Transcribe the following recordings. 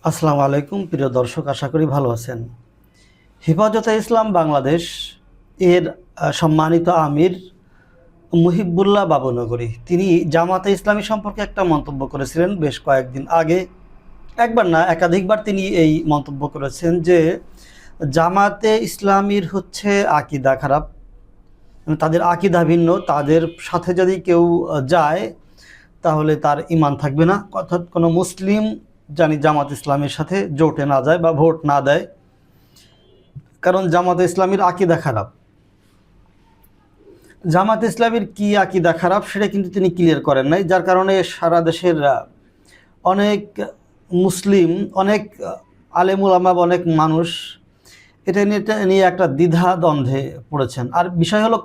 আসসালামু আলাইকুম প্রিয় দর্শক, আশা করি ভালো আছেন। হেফাজতে ইসলাম বাংলাদেশ এর সম্মানিত আমির মুহিবুল্লাহ বাবুনগরী তিনি জামাতে ইসলামী সম্পর্কে একটা মন্তব্য করেছিলেন বেশ কয়েকদিন আগে। একবার না, একাধিকবার তিনি এই মন্তব্য করেছেন যে জামাতে ইসলামীর হচ্ছে আকীদা খারাপ, তাদের আকীদা ভিন্ন, তাদের সাথে যদি কেউ যায় তাহলে তার ঈমান থাকবে না। অর্থাৎ কোনো মুসলিম জানি জামাত ইসলামের সাথে জোটে না যায় বা ভোট না দেয়, কারণ জামাতে ইসলামীর আকীদা খারাপ। জামাতে ইসলামীর কি আকীদা খারাপ সেটা কিন্তু তিনি ক্লিয়ার করেন নাই, যার কারণে সারা দেশের অনেক মুসলিম, অনেক আলেম উলামা, অনেক মানুষ এটা নিয়ে একটা দ্বিধা দ্বন্দ্বে পড়েছেন। আর বিষয় হলো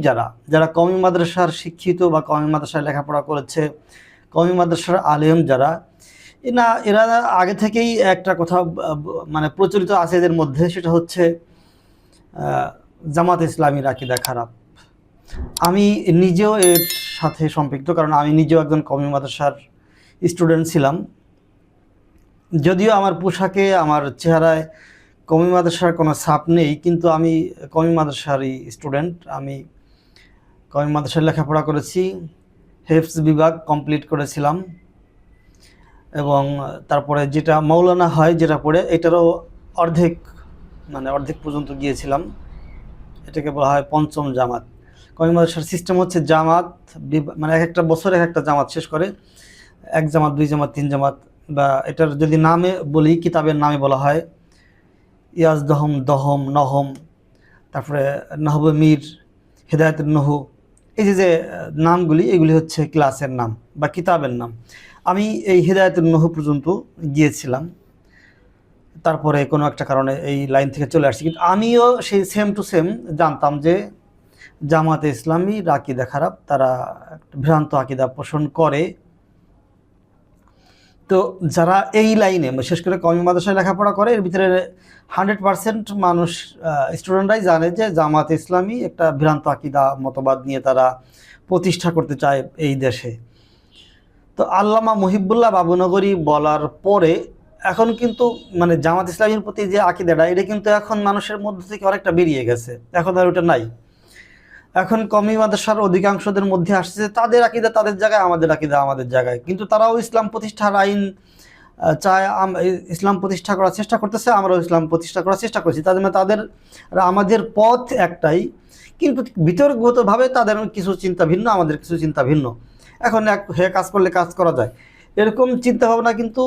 যারা যারা কওমি মাদ্রাসার শিক্ষিত বা কওমি মাদ্রাসায় লেখাপড়া করেছে, কওমি মাদ্রাসার আলেম যারা, এরা আগে থেকেই একটা কথা মানে প্রচলিত আছে এদের মধ্যে, সেটা হচ্ছে জামাত ইসলামীর আকীদা খারাপ। আমি নিজেও এর সাথে সম্পৃক্ত, কারণ আমি নিজেও একজন কওমি মাদ্রাসার স্টুডেন্ট ছিলাম। যদিও আমার পোশাকে, আমার চেহারায় কওমি মাদ্রাসার কোনো ছাপ নেই, কিন্তু আমি কওমি মাদ্রাসারই স্টুডেন্ট। আমি কওমি মাদ্রাসায় লেখাপড়া করেছি, হেফজ বিভাগ কমপ্লিট করেছিলাম, এবং তারপরে যেটা মৌলানা হয় যেটা পড়ে এটারও অর্ধেক অর্ধেক পর্যন্ত গিয়েছিলাম। এটাকে বলা হয় পঞ্চম জামাত। কওমি মাদ্রাসার সিস্টেম হচ্ছে জামাত এক একটা বছর এক একটা জামাত শেষ করে, এক জামাত, দুই জামাত, তিন জামাত, বা এটার যদি নামে বলি, কিতাবের নামে বলা হয় ইয়াজদহম, দহম, নহম, তারপরে নহবে মীর, হেদায়েতুন নহু। এই যে নামগুলি, এগুলি হচ্ছে ক্লাসের নাম বা কিতাবের নাম। আমি এই হেদায়েতুন নহু পর্যন্ত গিয়েছিলাম, তারপরে কোনো একটা কারণে এই লাইন থেকে চলে আসছি। কিন্তু আমিও সেই সেম টু সেম জানতাম যে জামাতে ইসলামীর আকীদা খারাপ, তারা ভ্রান্ত আকীদা পোষণ করে। তো যারা এই লাইনে, বিশেষ করে কওমি মাদ্রাসায় লেখাপড়া করে, এর ভিতরে 100% মানুষ, স্টুডেন্টরাই জানে যে জামাতে ইসলামী একটা ভ্রান্ত আকীদা মতবাদ নিয়ে তারা প্রতিষ্ঠা করতে চায় এই দেশে। তো আল্লামা মুহিবুল্লাহ বাবুনগরী বলার পরে এখন কিন্তু জামাত ইসলামীর প্রতি যে আকীদাটা, এটা কিন্তু এখন মানুষের মধ্যে থেকে অনেকটা বেরিয়ে গেছে, এখন আর ওটা নাই। এখন কওমি মাদ্রাসার অধিকাংশদের মধ্যে আসছে তাদের আকীদা তাদের জায়গায়, আমাদের আকীদা আমাদের জায়গায়, কিন্তু তারাও ইসলাম প্রতিষ্ঠার আইন চায়, ইসলাম প্রতিষ্ঠা করার চেষ্টা করতেছে, আমরাও ইসলাম প্রতিষ্ঠা করার চেষ্টা করছি। তাদের আমাদের পথ একটাই, কিন্তু বিতর্কগতভাবে তাদের কিছু চিন্তা ভিন্ন, আমাদের কিছু চিন্তা ভিন্ন। এখন হে কাজ করলে কাজ করা যায়, এরকম চিন্তাভাবনা কিন্তু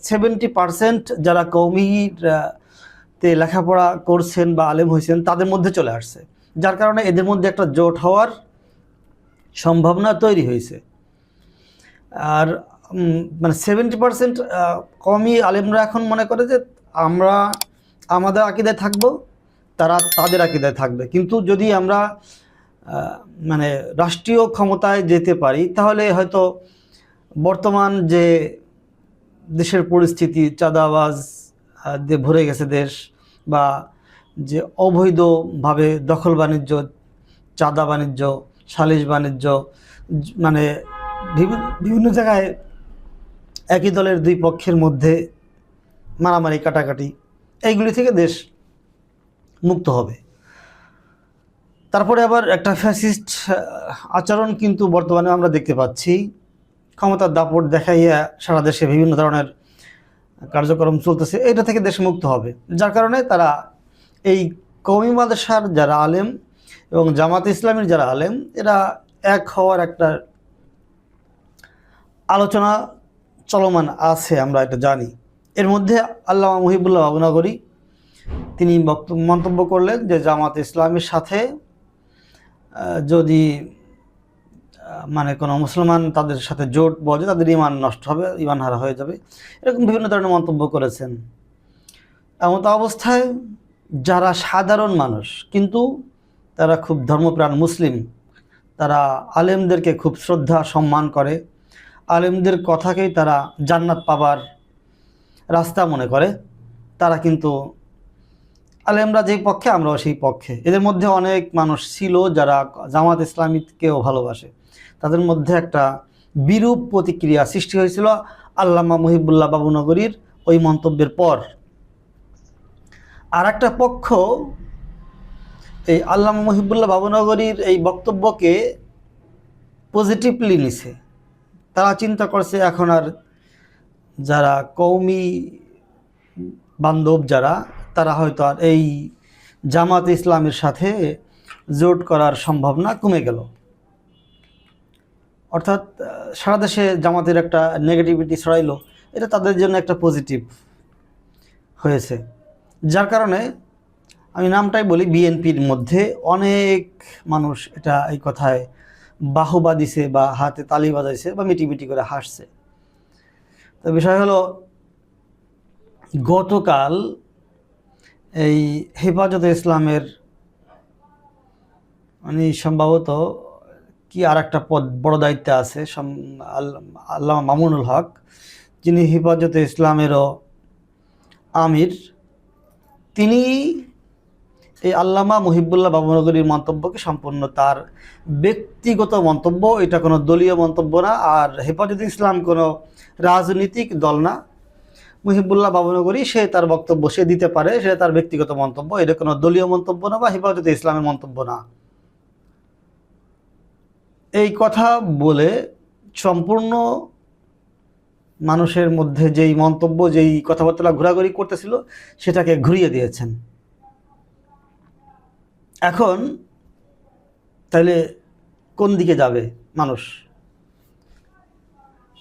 70% যারা কওমিতে লেখাপড়া করছেন বা আলেম হয়েছেন তাদের মধ্যে চলে আসছে, যার কারণে এদের মধ্যে একটা জোট হওয়ার সম্ভাবনা তৈরি হয়েছে। আর 70% কওমি আলেমরা এখন মনে করে যে আমরা আমাদের আকীদায় থাকবো, তারা তাদের আকীদায় থাকবে। কিন্তু যদি আমরা রাষ্ট্রীয় ক্ষমতায় যেতে পারি, তাহলে হয়তো বর্তমান যে দেশের পরিস্থিতি, চাঁদাবাজ দিয়ে ভরে গেছে দেশ, বা যে অবৈধভাবে দখল বাণিজ্য, চাঁদা বাণিজ্য, সালিশ বাণিজ্য, বিভিন্ন জায়গায় একই দলের দুই পক্ষের মধ্যে মারামারি কাটাকাটি, এইগুলি থেকে দেশ মুক্ত হবে। তারপরে আবার একটা ফ্যাসিস্ট আচরণ কিন্তু বর্তমানে আমরা দেখতে পাচ্ছি, ক্ষমতার দাপট দেখাইয়া সারা দেশে বিভিন্ন ধরনের কার্যক্রম চলতেছে, এটা থেকে দেশ মুক্ত হবে। যার কারণে তারা এই কওমি মাদ্রাসার যারা আলেম এবং জামাতে ইসলামীর যারা আলেম, এরা এক হওয়ার একটা আলোচনা চলমান আছে, আমরা এটা জানি। এর মধ্যে আল্লামা মুহিবুল্লাহ বাবুনগরী তিনি মন্তব্য করলেন যে জামাতে ইসলামীর সাথে যদি কোনো মুসলমান তাদের সাথে জোট বসে, তাদের ঈমান নষ্ট হবে, ঈমান হারা হয়ে যাবে, এরকম বিভিন্ন ধরনের মন্তব্য করেছেন। এমত অবস্থায় যারা সাধারণ মানুষ, কিন্তু তারা খুব ধর্মপ্রাণ মুসলিম, তারা আলেমদেরকে খুব শ্রদ্ধা সম্মান করে, আলেমদের কথাকেই তারা জান্নাত পাবার রাস্তা মনে করে, তারা কিন্তু আলেমরা যেই পক্ষে আমরাও সেই পক্ষে। এদের মধ্যে অনেক মানুষ ছিল যারা জামাত ইসলামীকেও ভালোবাসে, তাদের মধ্যে একটা বিরূপ প্রতিক্রিয়া সৃষ্টি হয়েছিল আল্লামা মুহিবুল্লাহ বাবুনগরীর ওই মন্তব্যের পর আর একটা পক্ষ এই আল্লামা মহিবুল্লাহ বাবুনগরীর এই বক্তব্যকে পজিটিভলি নিছে। তারা চিন্তা করছে এখন আর যারা কওমি বান্ধব যারা, তারা হয়তো আর এই জামাত ইসলামের সাথে জোট করার সম্ভাবনা কমে গেল। অর্থাৎ সারা দেশে জামাতের একটা নেগেটিভিটি ছড়াইলো, এটা তাদের জন্য একটা পজিটিভ হয়েছে। যার কারণে আমি নামটাই বলি, বিএনপির মধ্যে অনেক মানুষ এটা এই কথায় বাহবা দিছে বা হাতে তালি বাজাইছে বা মিটিমিটি করে হাসছে। তো বিষয় হলো, গতকাল এই হেফাজতে ইসলামের মানে সম্ভবত কি আর একটা পদ বড় দায়িত্বে আছে আল্লামা মামুনুল হক, যিনি হেফাজতে ইসলামেরও আমির, তিনি এই আল্লামা মহিবুল্লাহ বাবুনগরীর মন্তব্যকে সম্পূর্ণ তার ব্যক্তিগত মন্তব্য, এটা কোনো দলীয় মন্তব্য না। আর হেফাজতে ইসলাম কোনো রাজনৈতিক দল না। মহিবুল্লাহ বাবুনগরী সে তার বক্তব্য সে দিতে পারে, সে তার ব্যক্তিগত মন্তব্য, এটা কোনো দলীয় মন্তব্য না বা হেফাজতে ইসলামের মন্তব্য না। এই কথা বলে সম্পূর্ণ মানুষের মধ্যে যেই মন্তব্য, যেই কথাবার্তা ঘোরাঘুরি করতেছিল, সেটাকে ঘুরিয়ে দিয়েছেন। এখন তাহলে কোন দিকে যাবে মানুষ?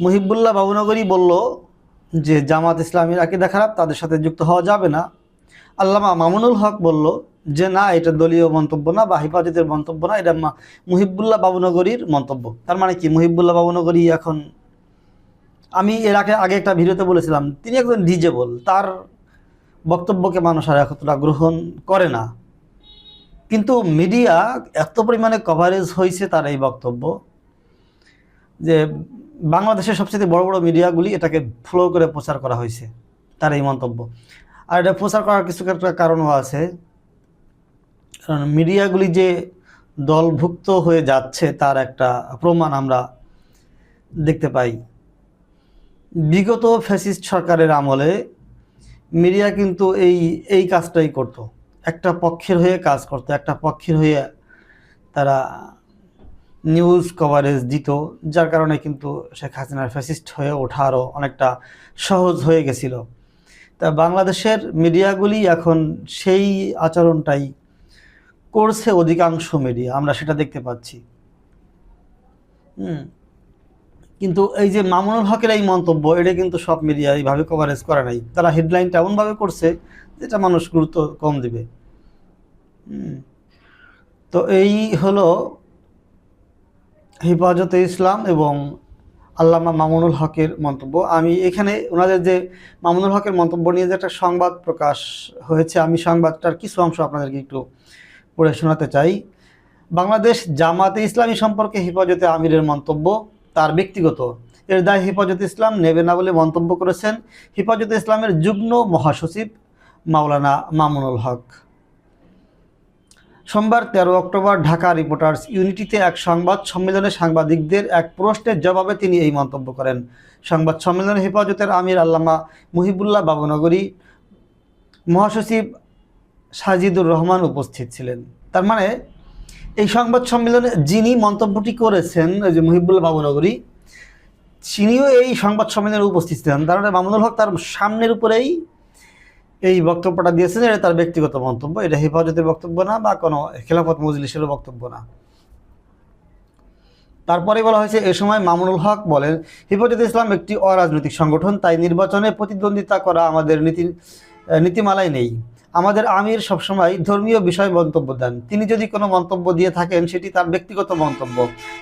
মহিবুল্লাহ বাবুনগরী বলল যে জামাত ইসলামীর আকীদা খারাপ, তাদের সাথে যুক্ত হওয়া যাবে না। আল্লামা মামুনুল হক বলল যে না, এটা দলীয় মন্তব্য না বা হেফাজতের মন্তব্য না, এটা মহিবুল্লাহ বাবুনগরীর মন্তব্য। তার মানে কি, মহিবুল্লাহ বাবুনগরী এখন, আমি এর আগে একটা ভিডিওতে বলেছিলাম, তিনি একজন ডিজেবল, তার বক্তব্যকে মানুষ আর এতটা গ্রহণ করে না। কিন্তু মিডিয়া এত পরিমাণে কভারেজ হয়েছে তার এই বক্তব্য যে বাংলাদেশের সবচেয়ে বড় বড় মিডিয়াগুলি এটাকে ফলো করে প্রচার করা হয়েছে তার এই মন্তব্য। আর এটা প্রচার করার কিছু একটা কারণও আছে, কারণ মিডিয়াগুলি যে দলভুক্ত হয়ে যাচ্ছে তার একটা প্রমাণ আমরা দেখতে পাই। বিগত ফ্যাসিস্ট সরকারের আমলে মিডিয়া কিন্তু এই কাজটাই করত, একটা পক্ষের হয়ে কাজ করত, একটা পক্ষের হয়ে তারা নিউজ কভারেজ দিত, যার কারণে কিন্তু শেখ হাসিনার ফ্যাসিস্ট হয়ে ওঠা আরও অনেকটা সহজ হয়ে গেছিল। তা বাংলাদেশের মিডিয়াগুলি এখন সেই আচরণটাই করছে, অধিকাংশ মিডিয়া, আমরা সেটা দেখতে পাচ্ছি। কিন্তু এই যে মামুনুল হকের এই মন্তব্য, এটা কিন্তু সব মিডিয়া এইভাবে কভারেজ করে নাই। তারা হেডলাইনটা এমনভাবে করছে যেটা মানুষ গুরুত্ব কম দিবে। তো এই হলো হেফাজতে ইসলাম এবং আল্লামা মামুনুল হকের মন্তব্য। আমি এখানে ওনাদের যে মামুনুল হকের মন্তব্য নিয়ে যে একটা সংবাদ প্রকাশ হয়েছে, আমি সংবাদটার কিছু অংশ আপনাদেরকে একটু পড়ে শোনাতে চাই। বাংলাদেশ জামাতে ইসলামী সম্পর্কে হেফাজতে আমিরের মন্তব্য তার ব্যক্তিগত, এর দায় হেফাজতে ইসলাম নেবে না বলে মন্তব্য করেছেন হেফাজতে ইসলামের যুগ্ম মহাসচিব মাওলানা মামুনুল হক। সোমবার 13 অক্টোবর ঢাকা রিপোর্টার্স ইউনিটিতে এক সংবাদ সম্মেলনে সাংবাদিকদের এক প্রশ্নের জবাবে তিনি এই মন্তব্য করেন। সংবাদ সম্মেলনে হেফাজতের আমির আল্লামা মহিবুল্লাহ বাবুনগরী, মহাসচিব সাজিদুর রহমান উপস্থিত ছিলেন। তার মানে এই সংবাদ সম্মেলনে যিনি মন্তব্যটি করেছেন, ওই যে মহিবুল্লাহ বাবুনগরী, তিনিও এই সংবাদ সম্মেলনে উপস্থিত ছিলেন। তার মানে মামুনুল হক তার সামনের উপরেই এই বক্তব্যটা দিয়েছেন, এটা তার ব্যক্তিগত মন্তব্য, এটা হেফাজতের বক্তব্য না বা কোনো খেলাফত মজলিসেরও বক্তব্য না। তারপরে বলা হয়েছে, এ সময় মামুনুল হক বলেন, হেফাজতে ইসলাম একটি অরাজনৈতিক সংগঠন, তাই নির্বাচনে প্রতিদ্বন্দ্বিতা করা আমাদের নীতিমালায় নেই। আমাদের আমির সবসময় ধর্মীয় বিষয়ে মন্তব্য দেন। তিনি যদি কোনো মন্তব্য দিয়ে থাকেন সেটি তার ব্যক্তিগত মন্তব্য,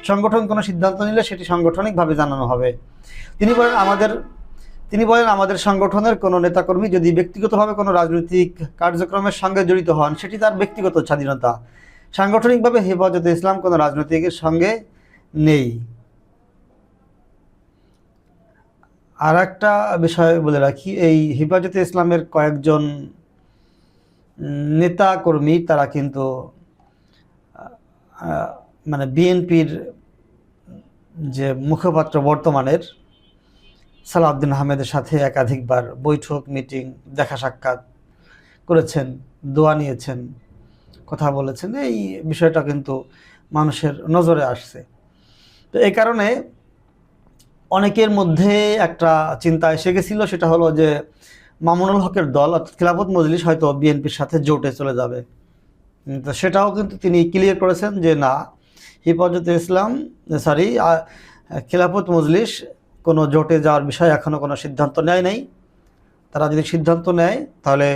সংগঠন কোনো সিদ্ধান্ত নিলে সেটি সাংগঠনিকভাবে জানানো হবে। তিনি বলেন আমাদের সংগঠনের কোনো নেতাকর্মী যদি ব্যক্তিগতভাবে কোনো রাজনৈতিক কার্যক্রমের সঙ্গে জড়িত হন সেটি তার ব্যক্তিগত স্বাধীনতা, সাংগঠনিকভাবে হেফাজতে ইসলাম কোনো রাজনৈতিকের সঙ্গে নেই। আর একটা বিষয় বলে রাখি, এই হেফাজতে ইসলামের কয়েকজন নেতা কর্মী তারা কিন্তু মানে বিএনপির যে মুখপাত্র বর্তমানের সালাউদ্দিন আহমেদের সাথে একাধিকবার বৈঠক, মিটিং, দেখা সাক্ষাৎ করেছেন, দোয়া নিয়েছেন, কথা বলেছেন। এই বিষয়টা কিন্তু মানুষের নজরে আসছে। তো এই কারণে অনেকের মধ্যে একটা চিন্তা এসে গেছিল, সেটা হলো যে মামুনুল হকের দল অর্থাৎ খিলাফত মজলিস হয়তো বিএনপির সাথে জোটে চলে যাবে। তো সেটাও কিন্তু তিনি ক্লিয়ার করেছেন যে না, হেফাজতে ইসলাম খিলাফত মজলিস কোনো জোটে যাওয়ার বিষয়ে এখনও কোনো সিদ্ধান্ত নেয় নাই। তারা যদি সিদ্ধান্ত নেয় তাহলে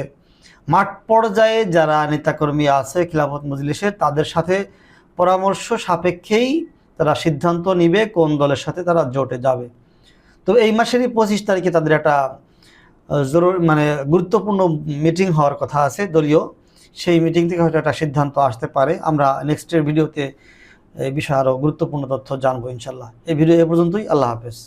মাঠ পর্যায়ে যারা নেতাকর্মী আছে খিলাফত মজলিসের, তাদের সাথে পরামর্শ সাপেক্ষেই তারা সিদ্ধান্ত নিবে কোন দলের সাথে তারা জোটে যাবে। তো এই মাসেরই 25 তারিখে তাদের একটা গুরুত্বপূর্ণ মিটিং হওয়ার কথা আছে দলীয়। সেই মিটিং থেকে হয়তো একটা সিদ্ধান্ত আসতে পারে। আমরা নেক্সটের ভিডিওতে এই বিষয়ে আরও গুরুত্বপূর্ণ তথ্য জানবো ইনশাল্লাহ। এই ভিডিও এ পর্যন্তই। আল্লাহ হাফেজ।